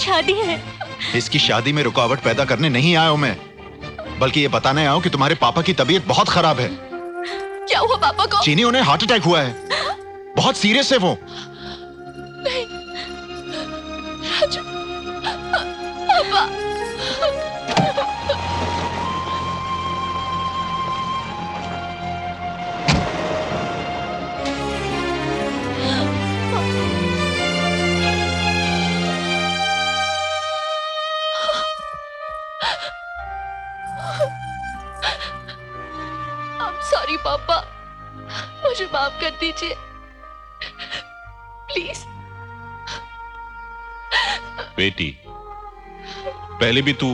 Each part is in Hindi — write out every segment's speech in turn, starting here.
शादी है। इसकी शादी में रुकावट पैदा करने नहीं आया हूं मैं, बल्कि ये बताने आया हूं कि तुम्हारे पापा की तबीयत बहुत खराब है। क्या हुआ पापा को? चीनी, उन्हें हार्ट अटैक हुआ है। बहुत सीरियस है वो। नहीं राजू, पापा। सॉरी पापा, मुझे माफ कर दीजिए प्लीज। बेटी, पहले भी तू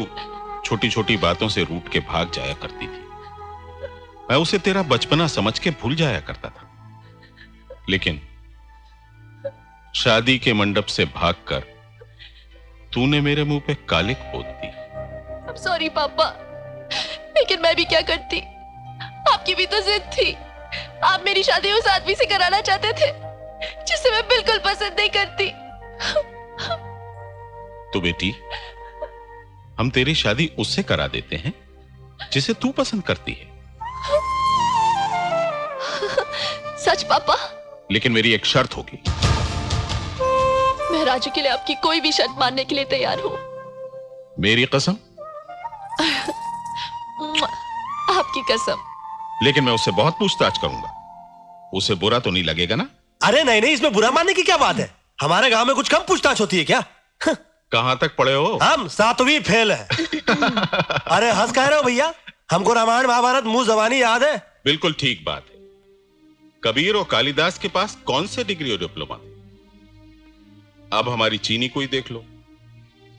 छोटी छोटी बातों से रूठ के भाग जाया करती थी। मैं उसे तेरा बचपना समझ के भूल जाया करता था, लेकिन शादी के मंडप से भागकर तूने मेरे मुंह पे कालिक पोत दी। सॉरी पापा, लेकिन मैं भी क्या करती, आपकी भी तो जिद थी। आप मेरी शादी उस आदमी से कराना चाहते थे जिसे मैं बिल्कुल पसंद नहीं करती। तो बेटी, हम तेरी शादी उससे करा देते हैं जिसे तू पसंद करती है। सच पापा? लेकिन मेरी एक शर्त होगी। मैं राजू के लिए आपकी कोई भी शर्त मानने के लिए तैयार हूं। मेरी कसम? आपकी कसम। लेकिन मैं उससे बहुत पूछताछ करूंगा। उसे बुरा तो नहीं लगेगा ना? अरे नहीं नहीं, इसमें बुरा मानने की क्या बात है? हमारे गांव में कुछ कम पूछताछ होती है क्या? कहां तक पढ़े हो? हम 7वीं फेल है। अरे हंस कह रहे हो भैया? हमको रामायण महाभारत मुंह जबानी याद है। बिल्कुल ठीक बात है। कबीर और कालिदास के पास कौन से डिग्री और डिप्लोमा थे? अब हमारी चीनी को ही देख लो,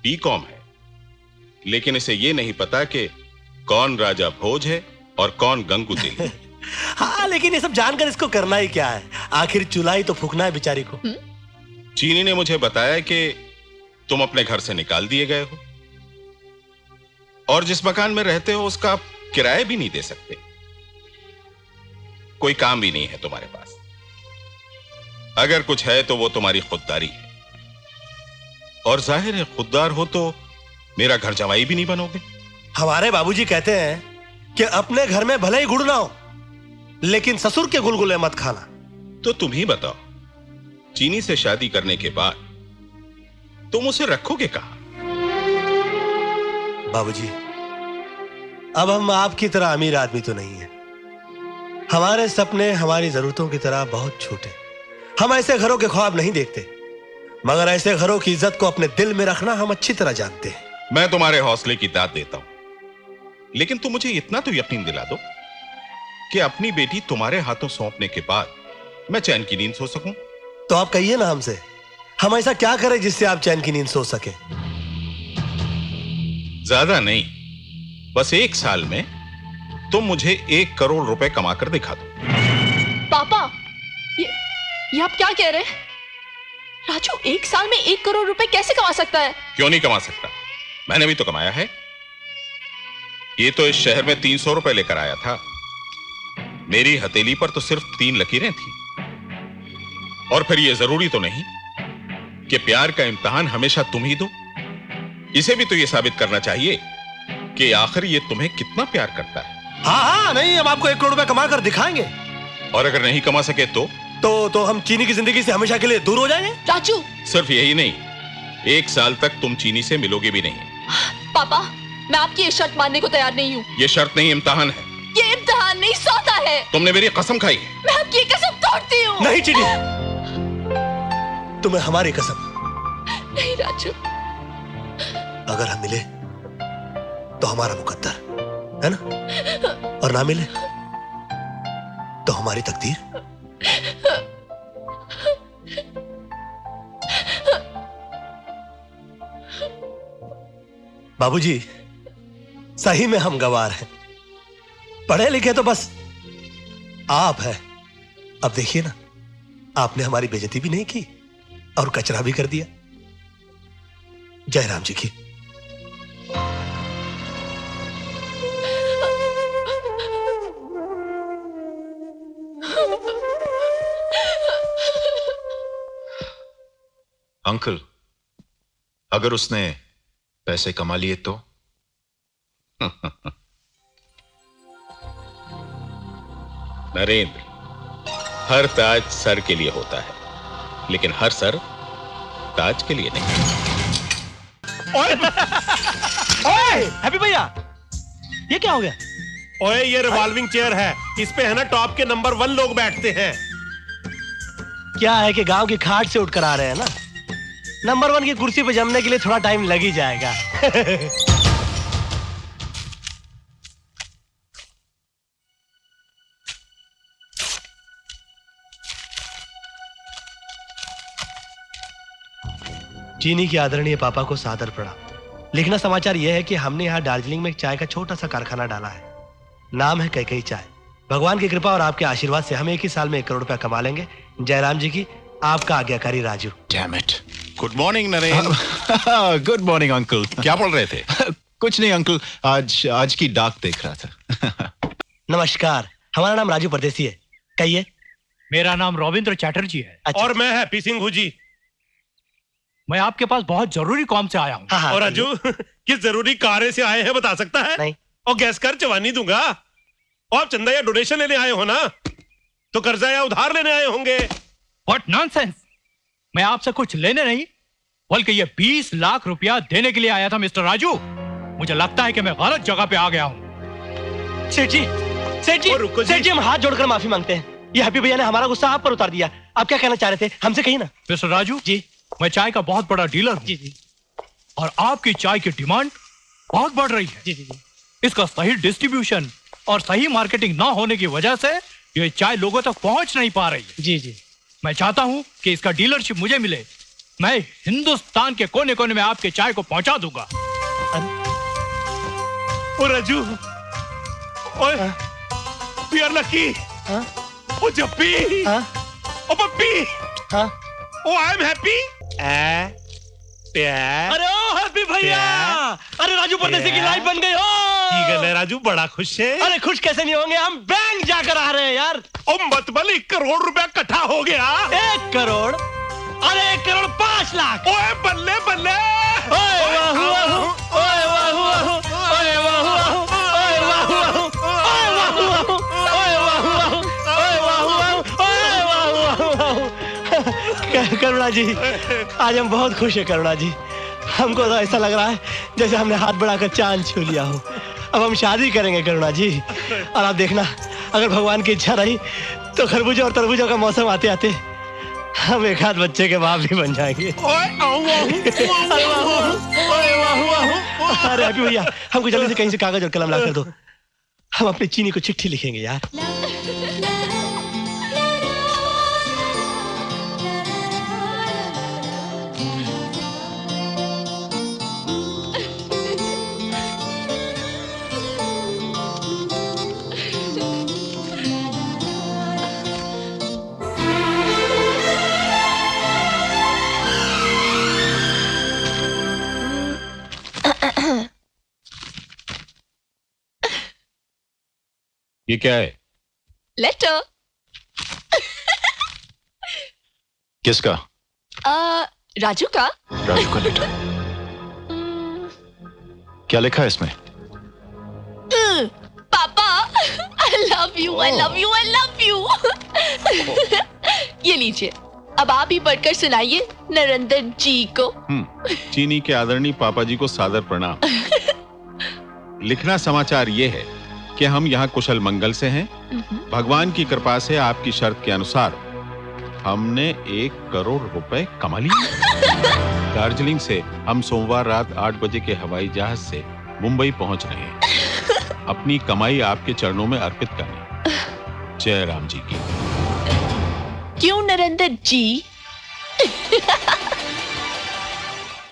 बीकॉम है, लेकिन इसे ये नहीं पता कि कौन राजा भोज है और कौन गंगू तेली। हाँ, लेकिन ये सब जानकर इसको करना ही क्या है? आखिर चूल्हा ही तो फूकना है बेचारी को। चीनी ने मुझे बताया कि तुम अपने घर से निकाल दिए गए हो और जिस मकान में रहते हो उसका आप किराया भी नहीं दे सकते। कोई काम भी नहीं है तुम्हारे पास। अगर कुछ है तो वो तुम्हारी खुददारी है, और जाहिर है खुददार हो तो मेरा घर जमाई भी नहीं बनोगे। हमारे बाबूजी कहते हैं कि अपने घर में भले ही गुड़ ना हो, लेकिन ससुर के गुलगुले मत खाना। तो तुम ही बताओ, चीनी से शादी करने के बाद तुम उसे रखोगे कहां? बाबूजी, अब हम आपकी तरह अमीर आदमी तो नहीं है। हमारे सपने हमारी जरूरतों की तरह बहुत छोटे। हम ऐसे घरों के ख्वाब नहीं देखते, मगर ऐसे घरों की इज्जत को अपने दिल में रखना हम अच्छी तरह जानते हैं। मैं तुम्हारे हौसले की दाद देता हूं, लेकिन तुम मुझे इतना तो यकीन दिला दो कि अपनी बेटी तुम्हारे हाथों सौंपने के बाद मैं चैन की नींद सो सकूं। तो आप कहिए ना हमसे, हम ऐसा क्या करें जिससे आप चैन की नींद सो सके? ज्यादा नहीं, बस 1 साल में तुम मुझे 1 करोड़ रुपए कमा कर दिखा दो। पापा, ये आप क्या कह रहे हैं? राजू 1 साल में 1 करोड़ रुपए कैसे कमा सकता है? क्यों नहीं कमा सकता? मैंने भी तो कमाया है। ये तो इस शहर में 300 रुपए लेकर आया था। मेरी हथेली पर तो सिर्फ 3 लकीरें थी। और फिर ये जरूरी तो नहीं कि प्यार का इम्तिहान हमेशा तुम ही दो। इसे भी तो ये साबित करना चाहिए कि आखिर ये तुम्हें कितना प्यार करता है। हाँ हाँ, नहीं, हम आपको 1 करोड़ रुपए कमा कर दिखाएंगे। और अगर नहीं कमा सके तो हम चीनी की जिंदगी से हमेशा के लिए दूर हो जाएंगे। राजू, सिर्फ यही नहीं, 1 साल तक तुम चीनी से मिलोगे भी नहीं। पापा, मैं आपकी ये शर्त मानने को तैयार नहीं हूँ। ये शर्त नहीं, इम्तिहान है। ये इम्तिहान नहीं, सौदा है। तुमने मेरी कसम खाई है। मैं आपकी कसम तोड़ती हूँ। नहीं चीनी, तुम्हें हमारी कसम। नहीं राजू, अगर हम मिले तो हमारा मुकद्दर है ना, और ना मिले तो हमारी तकदीर। बाबूजी, सही में हम गवार हैं। पढ़े लिखे तो बस आप हैं। अब देखिए ना, आपने हमारी बेइज्जती भी नहीं की और कचरा भी कर दिया। जयराम जी की। अंकल, अगर उसने पैसे कमा लिए तो? नरेंद्र, हर ताज सर के लिए होता है, लेकिन हर सर ताज के लिए नहीं। ओए हैप्पी भैया, ये क्या हो गया? ओए ये रिवॉल्विंग चेयर है, इस पे है ना टॉप के नंबर 1 लोग बैठते हैं। क्या है कि गांव की खाट से उठकर आ रहे हैं ना, नंबर 1 की कुर्सी पे जमने के लिए थोड़ा टाइम लग ही जाएगा। चीनी के आदरणीय पापा को सादर प्रणाम। लिखना समाचार यह है कि हमने यहाँ दार्जिलिंग में एक चाय का छोटा सा कारखाना डाला है। नाम है कैकई चाय। भगवान की कृपा और आपके आशीर्वाद से हम एक ही साल में 1 करोड़ रुपया कमा लेंगे। जयराम जी की, आपका आज्ञाकारी Raju. Damn it. Good morning Narendra. Good morning uncle. क्या पढ़ रहे थे? कुछ नहीं अंकल, आज की डाक देख रहा था। नमस्कार, हमारा नाम राजू परदेसी है। कहिए। मेरा नाम रविंद्र चैटर्जी है। अच्छा। और मैं हैप्पी सिंह जी। मैं आपके पास बहुत जरूरी काम से आया हूँ। हाँ, हाँ, और राजू किस जरूरी कार्य से आए हैं बता सकता है? नहीं। और गैस कर जवानी दूंगा। और आप चंदा या डोनेशन लेने आए हो ना, तो कर्जा या उधार लेने आए होंगे। What nonsense! मैं आपसे कुछ लेने नहीं, बल्कि ये 20 लाख रुपया देने के लिए आया था मिस्टर राजू। मुझे लगता है कि मैं गलत जगह पे आ गया हूँ। सेठ जी, सेठ जी, और रुको जी। सेठ जी, हम हाथ जोड़कर माफी मांगते हैं। ये हैप्पी भैया ने हमारा गुस्सा आप पर उतार दिया। आप क्या कहना चाह रहे थे, हमसे कहिए ना। मिस्टर राजू जी मैं चाय का बहुत बड़ा डीलर हूँ। जी जी और आपकी चाय की डिमांड बहुत बढ़ रही है। जी जी जी। इसका सही डिस्ट्रीब्यूशन और सही मार्केटिंग ना होने की वजह से ये चाय लोगों तक पहुंच नहीं पा रही है। जी जी। मैं चाहता हूं कि इसका डीलरशिप मुझे मिले। मैं हिंदुस्तान के कोने कोने में आपके चाय को पहुंचा दूंगा। ओ राजू, ओए वी आर लकी। हाँ ओ जप्पी, हाँ ओ पप्पी, हाँ। ओ आई एम हैप्पी। प्यार। अरे ओ हैप्पी भैया, अरे राजू परदेसी की लाइफ बन गई हो। ठीक है राजू, बड़ा खुश है। अरे खुश कैसे नहीं होंगे, हम बैंक जाकर आ रहे हैं यार। ओ मतबल 1 करोड़ रुपया इकट्ठा हो गया। 1 करोड़? अरे 1 करोड़ 5 लाख। ओए बल्ले बल्ले। ओए वाह वाह, ओए वाह वाह, ओए वाह वाह, ओए वाह वाह, ओए वाह वाह, ओए वाह वाह, ओए वाह वाह, ओए वाह वाह। करुणा जी, आज हम बहुत खुश हैं करुणा जी। हमको तो ऐसा लग रहा है जैसे हमने हाथ बढ़ाकर चांद छू लिया हो। अब हम शादी करेंगे करुणा जी। और आप देखना, अगर भगवान की इच्छा रही तो खरबूजा और तरबूजा का मौसम आते आते हम एक हाथ बच्चे के बाप भी बन जाएंगे। अरे हैप्पी भैया, हमको जल्दी से कहीं से कागज और कलम ला कर दो। हम अपनी चीनी को चिट्ठी लिखेंगे यार। ये क्या है? लेटर। किसका? राजू का। राजू का लेटर। क्या लिखा है इसमें? पापा, I love you, I love you, I love you. ये लीजिए, अब आप ही पढ़कर सुनाइए नरेंद्र जी को। चीनी के आदरणीय पापा जी को सादर प्रणाम। लिखना समाचार ये है कि हम यहाँ कुशल मंगल से हैं। भगवान की कृपा से आपकी शर्त के अनुसार हमने 1 करोड़ रुपए कमा लिए। दार्जिलिंग से हम सोमवार रात 8 बजे के हवाई जहाज से मुंबई पहुंच रहे हैं, अपनी कमाई आपके चरणों में अर्पित करने। जय राम जी की। क्यों नरेंद्र जी?